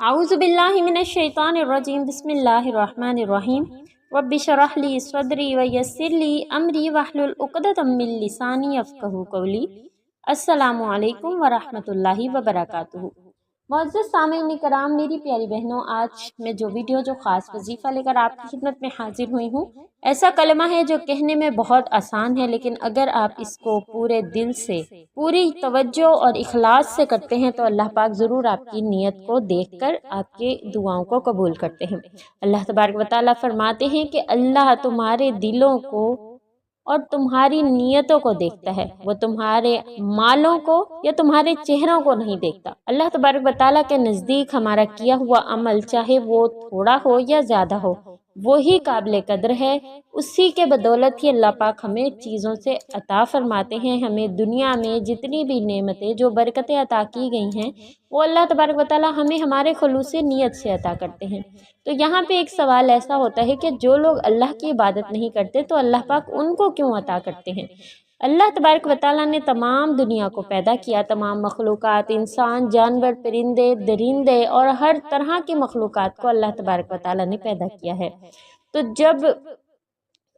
अऊज़ु बिल्लाहि मिनश्शैतानिर्रजीम बिस्मिल्लाहिर्रहमानिर्रहीम रब्बि इश्रह ली सदरी व यस्सिर ली अमरी वहलुल उक़दतम मिन लिसानी यफ़क़हू क़ौली। अस्सलामु अलैकुम व रहमतुल्लाहि व बरकातुहू। मुअज़्ज़ज़ सामीन कराम, मेरी प्यारी बहनों, आज मैं जो ख़ास वजीफ़ा लेकर आपकी खिदमत में हाजिर हुई हूँ, ऐसा कलमा है जो कहने में बहुत आसान है, लेकिन अगर आप इसको पूरे दिल से, पूरी तवज्जो और इखलास से करते हैं तो अल्लाह पाक ज़रूर आपकी नीयत को देखकर आपके दुआओं को कबूल करते हैं। अल्लाह तबारक व तआला फरमाते हैं कि अल्लाह तुम्हारे दिलों को और तुम्हारी नीयतों को देखता है, वो तुम्हारे मालों को या तुम्हारे चेहरों को नहीं देखता। अल्लाह तबारक व तआला के नज़दीक हमारा किया हुआ अमल, चाहे वो थोड़ा हो या ज़्यादा हो, वो ही काबिल कदर है। उसी के बदौलत ही अल्लाह पाक हमें चीज़ों से अता फरमाते हैं। हमें दुनिया में जितनी भी नेमतें, जो बरकतें अता की गई हैं, वो अल्लाह तबारक व तआला हमें हमारे खुलूस नीयत से अता करते हैं। तो यहाँ पे एक सवाल ऐसा होता है कि जो लोग अल्लाह की इबादत नहीं करते तो अल्लाह पाक उनको क्यों अता करते हैं। अल्लाह तबारक व तआला ने तमाम दुनिया को पैदा किया, तमाम मखलूक़ात, इंसान, जानवर, परिंदे, दरिंदे और हर तरह की मखलूक़ात को अल्लाह तबारक व तआला ने पैदा किया है। तो जब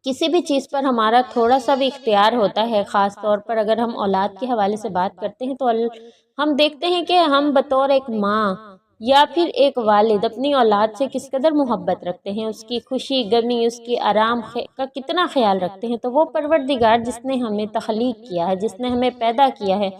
किसी भी चीज़ पर हमारा थोड़ा सा भी इख्तियार होता है, ख़ास तौर पर अगर हम औलाद के हवाले से बात करते हैं, तो हम देखते हैं कि हम बतौर एक माँ या फिर एक वालिद अपनी औलाद से किस कदर मोहब्बत रखते हैं, उसकी खुशी गमी, उसकी आराम का कितना ख्याल रखते हैं। तो वो परवरदिगार जिसने हमें तख्लीक किया है, जिसने हमें पैदा किया है,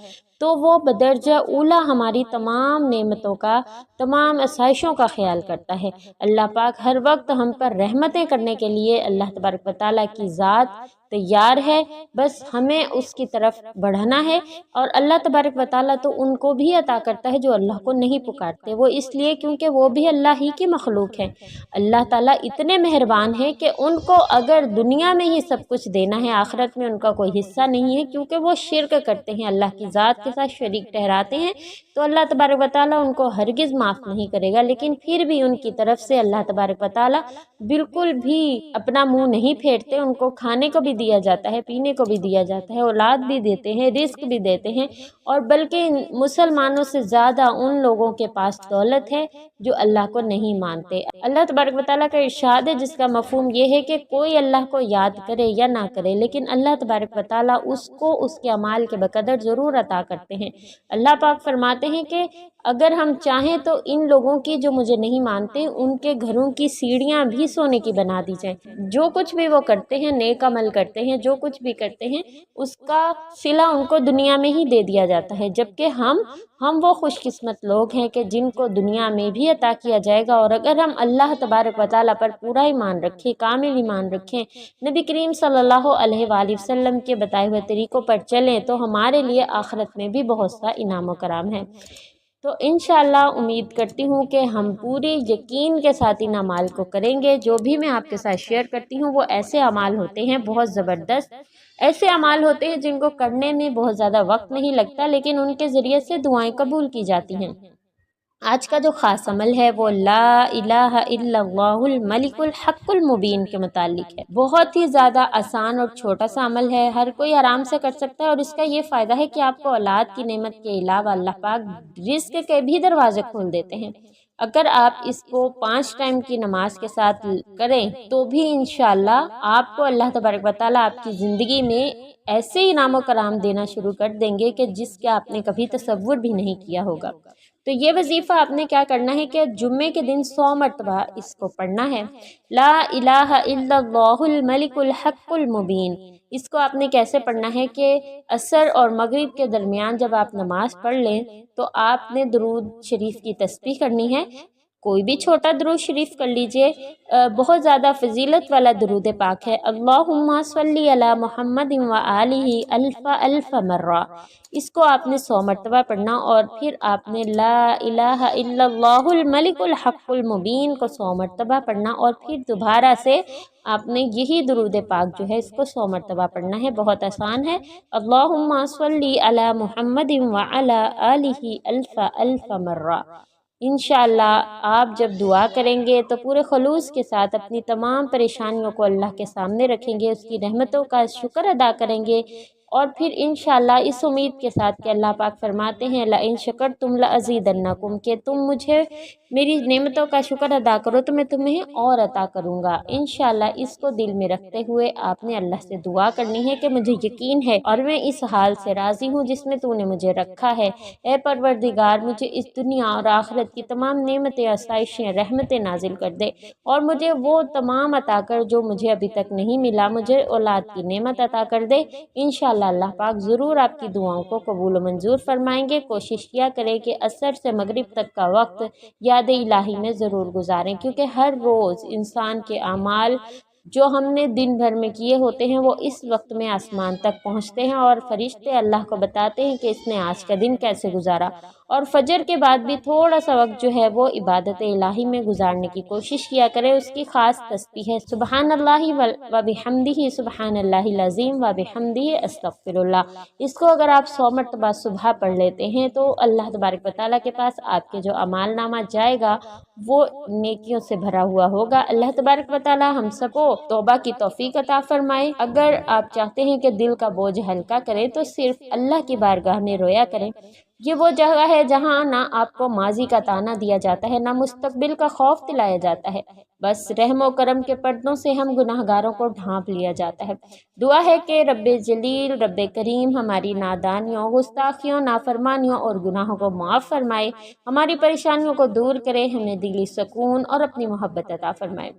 तो वो बदरजा ऊला हमारी तमाम नेमतों का, तमाम आसाइशों का ख्याल करता है। अल्लाह पाक हर वक्त हम पर रहमतें करने के लिए अल्लाह तबारक व तआला की ज़ात तैयार है, बस हमें उसकी तरफ बढ़ाना है। और अल्लाह तबारक व तआला तो उनको भी अता करता है जो अल्लाह को नहीं पुकारते, वो इसलिए क्योंकि वो भी अल्लाह ही की मखलूक है। अल्लाह ताला इतने मेहरबान हैं कि उनको अगर दुनिया में ही सब कुछ देना है, आखिरत में उनका कोई हिस्सा नहीं है, क्योंकि वो शिर्क करते हैं, अल्लाह की ज़ात के साथ शरीक ठहराते हैं, तो अल्लाह तबारक व तआला उनको हरगिज़ माफ़ नहीं करेगा। लेकिन फिर भी उनकी तरफ से अल्लाह तबारक व तआला बिल्कुल भी अपना मुँह नहीं फेरते, उनको खाने को भी दिया जाता है, पीने को भी दिया जाता है, औलाद भी देते हैं, रिस्क भी देते हैं। और बल्कि मुसलमानों से ज़्यादा उन लोगों के पास दौलत है जो अल्लाह को नहीं मानते। अल्लाह तबारक व तआला का इरशाद है, जिसका मफ़हूम ये है कि कोई अल्लाह को याद करे या ना करे, लेकिन अल्लाह तबारक व तआला उसको उसके अमाल के बकदर ज़रूर अता करते हैं। अल्लाह पाक फरमाते हैं कि अगर हम चाहें तो इन लोगों की, जो मुझे नहीं मानते, उनके घरों की सीढ़ियाँ भी सोने की बना दी जाए। जो कुछ भी वो करते हैं, नेक अमल करते हैं, जो कुछ भी करते हैं, उसका सिला उनको दुनिया में ही दे दिया जाता है। जबकि हम वो खुशकिस्मत लोग हैं कि जिनको दुनिया में भी अता किया जाएगा। और अगर हम अल्लाह तबारक व तआला पर पूरा ईमान रखें, कामिल ईमान रखें, नबी करीम सल्लल्लाहु अलैहि वसल्लम के बताए हुए तरीक़ों पर चलें, तो हमारे लिए आखिरत में भी बहुत सा इनाम व कराम है। तो इंशाअल्लाह उम्मीद करती हूँ कि हम पूरे यकीन के साथ इन अमाल को करेंगे। जो भी मैं आपके साथ शेयर करती हूँ वो ऐसे अमाल होते हैं बहुत ज़बरदस्त, ऐसे अमाल होते हैं जिनको करने में बहुत ज़्यादा वक्त नहीं लगता, लेकिन उनके ज़रिए से दुआएं कबूल की जाती हैं। आज का जो ख़ास अमल है वो ला इलाहा इल्लल्लाहुल मलिकुल हक़्क़ुल मुबीन के मुतालिक है। बहुत ही ज़्यादा आसान और छोटा सा अमल है, हर कोई आराम से कर सकता है। और इसका ये फ़ायदा है कि आपको औलाद की नेमत के अलावा अल्लाह पाक रिज़्क़ के भी दरवाज़े खोल देते हैं। अगर आप इसको 5 टाइम की नमाज के साथ करें तो भी इंशाअल्लाह आपको अल्लाह तबारक व तआला आपकी ज़िंदगी में ऐसे इनाम व कराम देना शुरू कर देंगे कि जिसके आपने कभी तसव्वुर भी नहीं किया होगा। तो ये वजीफ़ा आपने क्या करना है कि जुम्मे के दिन 100 मरतबा इसको पढ़ना है, ला इलाहा इल्लल्लाहुल मलिकुल हक़्क़ुल मुबीन। इसको आपने कैसे पढ़ना है कि असर और मगरिब के दरमियान जब आप नमाज़ पढ़ लें तो आपने दुरूद शरीफ की तस्बीह करनी है। कोई भी छोटा दुरूद शरीफ कर लीजिए, बहुत ज़्यादा फजीलत वाला दुरूद पाक है, अल्लाहुम्मा सल्ली अला मुहम्मदिन व आलिही अल्फ़ा अल्फ़ मर्रा। इसको आपने 100 मरतबा पढ़ना और फिर आपने ला इलाहा इल्लल्लाहुल मलिकुल हक़्क़ुल मुबीन को 100 मरतबा पढ़ना और फिर दोबारा से आपने यही दुरूद पाक जो है इसको 100 मरतबा पढ़ना है। बहुत आसान है, अल्लाहुम्मा सल्ली अला मुहम्मदिन व अला आलिही अल्फ़ा अल्फ़ मर्रा। इंशाअल्लाह आप जब दुआ करेंगे तो पूरे खलूस के साथ अपनी तमाम परेशानियों को अल्लाह के सामने रखेंगे, उसकी रहमतों का शुक्र अदा करेंगे اور پھر انشاءاللہ اس امید کے ساتھ کہ اللہ پاک فرماتے ہیں لئن شکرتم لازیدنکم، کہ تم مجھے میری نعمتوں کا شکر ادا کرو تو میں تمہیں اور عطا کروں گا۔ انشاءاللہ اس کو دل میں رکھتے ہوئے آپ نے اللہ سے دعا کرنی ہے کہ مجھے یقین ہے اور میں اس حال سے راضی ہوں جس میں تو نے مجھے رکھا ہے۔ اے پروردگار، مجھے اس دنیا اور آخرت کی تمام نعمتیں، آسائشیں، رحمتیں نازل کر دے اور مجھے وہ تمام عطا کر جو مجھے ابھی تک نہیں ملا۔ مجھے اولاد کی نعمت عطا کر دے۔ انشاءاللہ اللہ پاک ضرور آپ کی دعاؤں کو قبول و منظور فرمائیں گے۔ کوشش کیا کریں کہ عصر سے مغرب تک کا وقت یاد الہی میں ضرور گزاریں، کیونکہ ہر روز انسان کے اعمال جو ہم نے دن بھر میں کیے ہوتے ہیں وہ اس وقت میں آسمان تک پہنچتے ہیں اور فرشتے اللہ کو بتاتے ہیں کہ اس نے آج کا دن کیسے گزارا، اور فجر کے بعد بھی تھوڑا سا وقت جو ہے وہ عبادت الہی میں گزارنے کی کوشش کیا کرے۔ اس کی خاص تسبیح ہے سبحان اللہ و بحمدہ، سبحان اللہ العظیم و بحمدہ، استغفر اللہ۔ اس کو اگر آپ 100 مرتبہ صبح پڑھ لیتے ہیں تو اللہ تبارک و تعالیٰ کے پاس آپ کے جو اعمال نامہ جائے گا وہ نیکیوں سے بھرا ہوا ہوگا۔ اللہ تبارک و تعالیٰ ہم سب کو توبہ کی توفیق عطا فرمائے۔ اگر آپ چاہتے ہیں کہ دل کا بوجھ ہلکا کریں تو صرف اللہ کی بارگاہ میں رویا کریں۔ یہ وہ جگہ ہے جہاں نہ آپ کو ماضی کا تانا دیا جاتا ہے، نہ مستقبل کا خوف دلایا جاتا ہے، بس رحم و کرم کے پردوں سے ہم گناہ گاروں کو ڈھانپ لیا جاتا ہے۔ دعا ہے کہ رب جلیل، رب کریم ہماری نادانیوں، گستاخیوں، نافرمانیوں اور گناہوں کو معاف فرمائے، ہماری پریشانیوں کو دور کرے، ہمیں دلی سکون اور اپنی محبت عطا فرمائے۔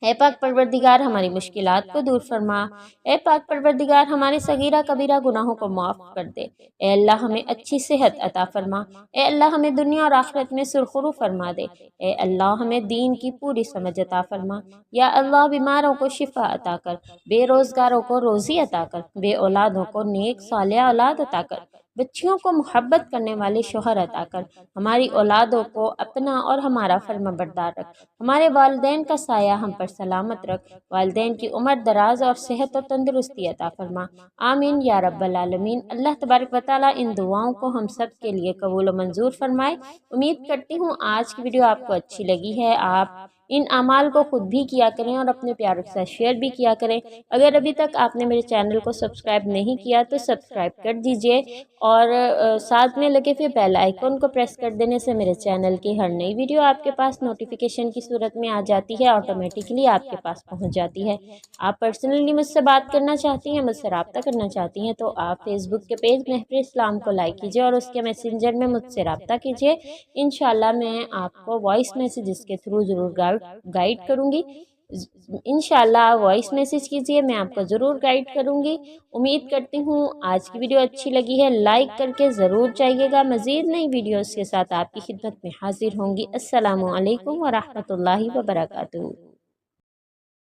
اے پاک پروردگار ہماری مشکلات کو دور فرما۔ اے پاک پروردگار ہمارے صغیرہ کبیرہ گناہوں کو معاف کر دے۔ اے اللہ ہمیں اچھی صحت عطا فرما۔ اے اللہ ہمیں دنیا اور آخرت میں سرخرو فرما دے۔ اے اللہ ہمیں دین کی پوری سمجھ عطا فرما۔ یا اللہ بیماروں کو شفا عطا کر، بے روزگاروں کو روزی عطا کر، بے اولادوں کو نیک صالح اولاد عطا کر، بچیوں کو محبت کرنے والے شوہر عطا کر، ہماری اولادوں کو اپنا اور ہمارا فرما بردار رکھ، ہمارے والدین کا سایہ ہم پر سلامت رکھ، والدین کی عمر دراز اور صحت و تندرستی عطا فرما، آمین یا رب العالمین۔ اللہ تبارک و تعالیٰ ان دعاؤں کو ہم سب کے لیے قبول و منظور فرمائے۔ امید کرتی ہوں آج کی ویڈیو آپ کو اچھی لگی ہے۔ آپ ان اعمال کو خود بھی کیا کریں اور اپنے پیاروں کے ساتھ شیئر بھی کیا کریں۔ اگر ابھی تک آپ نے میرے چینل کو سبسکرائب نہیں کیا تو سبسکرائب کر دیجئے اور ساتھ میں لگے ہوئے بیل آئیکن کو پریس کر دینے سے میرے چینل کی ہر نئی ویڈیو آپ کے پاس نوٹیفیکیشن کی صورت میں آ جاتی ہے، آٹومیٹکلی آپ کے پاس پہنچ جاتی ہے۔ آپ پرسنلی مجھ سے بات کرنا چاہتی ہیں، مجھ سے رابطہ کرنا چاہتی ہیں تو آپ فیس بک کے پیج محور اسلام کو لائک کیجئے اور اس کے میسنجر میں مجھ سے رابطہ کیجئے۔ انشاءاللہ میں آپ کو وائس میسیجز کے تھرو ضرور گائیڈ کروں گی۔ انشاءاللہ وائس میسیج کیجئے، میں آپ کو ضرور گائیڈ کروں گی۔ امید کرتی ہوں آج کی ویڈیو اچھی لگی ہے، لائک کر کے ضرور جائیے گا۔ مزید نئی ویڈیوز کے ساتھ آپ کی خدمت میں حاضر ہوں گی۔ السلام علیکم ورحمۃ اللہ وبرکاتہ۔